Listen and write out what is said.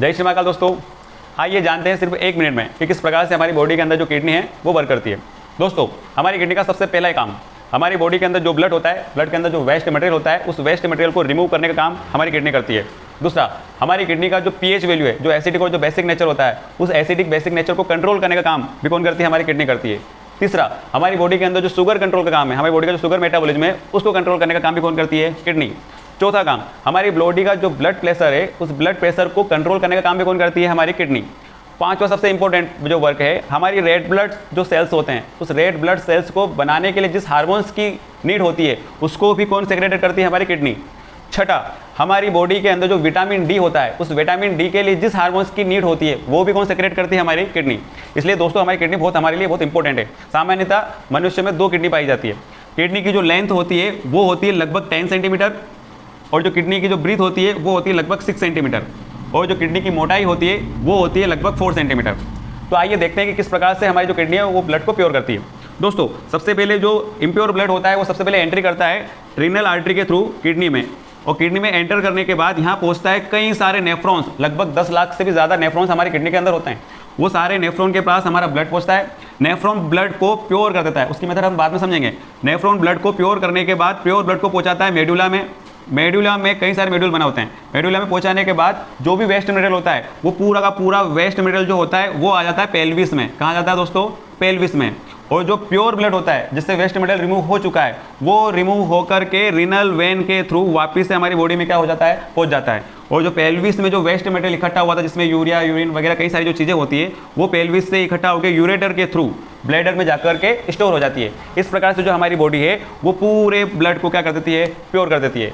जय श्री महाकाल दोस्तों, आइए जानते हैं सिर्फ 1 मिनट में कि किस प्रकार से हमारी बॉडी के अंदर जो किडनी है वो वर्क करती है। दोस्तों, हमारी किडनी का सबसे पहला काम, हमारी बॉडी के अंदर जो ब्लड होता है, ब्लड के अंदर जो वेस्ट मटेरियल होता है, उस वेस्ट मटेरियल को रिमूव करने का काम हमारी किडनी करती है। दूसरा, हमारी किडनी का जो पीएच वैल्यू है, जो एसिडिक और जो बेसिक नेचर होता है, उस एसिडिक बेसिक नेचर को कंट्रोल करने का काम भी कौन करती है? हमारी किडनी करती है। तीसरा, हमारी बॉडी के अंदर जो शुगर कंट्रोल का काम है, हमारी बॉडी का जो शुगर मेटाबॉलिज्म है, उसको कंट्रोल करने का काम भी कौन करती है? किडनी। चौथा काम, हमारी बॉडी का जो ब्लड प्रेशर है, उस ब्लड प्रेशर को कंट्रोल करने का काम भी कौन करती है? हमारी किडनी। पांचवा सबसे इंपॉर्टेंट जो वर्क है, हमारी रेड ब्लड जो सेल्स होते हैं, उस रेड ब्लड सेल्स को बनाने के लिए जिस हार्मोन्स की नीड होती है, उसको भी कौन सेक्रेट करती है? हमारी किडनी। छठा, हमारी बॉडी के अंदर जो विटामिन डी होता है, उस विटामिन डी के लिए जिस हार्मोन्स की नीड होती है, वो भी कौन सेक्रेट करती है? हमारी किडनी। इसलिए दोस्तों, हमारी किडनी हमारे लिए बहुत इंपॉर्टेंट है। सामान्यतः मनुष्य में 2 किडनी पाई जाती है। किडनी की जो लेंथ होती है वो होती है लगभग 10 सेंटीमीटर, और जो किडनी की जो ब्रीथ होती है वो होती है लगभग 6 सेंटीमीटर, और जो किडनी की मोटाई होती है वो होती है लगभग 4 सेंटीमीटर। तो आइए देखते हैं कि किस प्रकार से हमारी जो किडनी है वो ब्लड को प्योर करती है। दोस्तों, सबसे पहले जो इम्प्योर ब्लड होता है वो सबसे पहले एंट्री करता है रीनल आर्टरी के थ्रू किडनी में, और किडनी में एंटर करने के बाद यहाँ पहुँचता है कई सारे नेफ्रॉन्स, लगभग 10 लाख से भी ज़्यादा नेफ्रॉन्स हमारी किडनी के अंदर होते हैं। वो सारे नेफ्रॉन के पास हमारा ब्लड पहुँचता है। नेफ्रॉन ब्लड को प्योर कर देता है, उसकी मेथड हम बाद में समझेंगे। नेफ्रॉन ब्लड को प्योर करने के बाद प्योर ब्लड को पहुँचाता है मेडुला में। मेडुला में कई सारे मेडुल बना होते हैं। मेडुला में पहुंचाने के बाद जो भी वेस्ट मटेरियल होता है, वो पूरा का पूरा वेस्ट मटेरियल जो होता है वो आ जाता है पेल्विस में। कहाँ जाता है दोस्तों? पेल्विस में। और जो प्योर ब्लड होता है, जिससे वेस्ट मटेरियल रिमूव हो चुका है, वो रिमूव होकर के रीनल वेन के थ्रू वापस से हमारी बॉडी में क्या हो जाता है? पहुंच जाता है। और जो पेल्विस में जो वेस्ट मटेरियल इकट्ठा हुआ था, जिसमें यूरिया, यूरिन वगैरह कई सारी जो चीज़ें होती है, वो पेल्विस से इकट्ठा होकर यूरेटर के थ्रू ब्लैडर में जाकर के स्टोर हो जाती है। इस प्रकार से जो हमारी बॉडी है वो पूरे ब्लड को क्या कर देती है? प्योर कर देती है।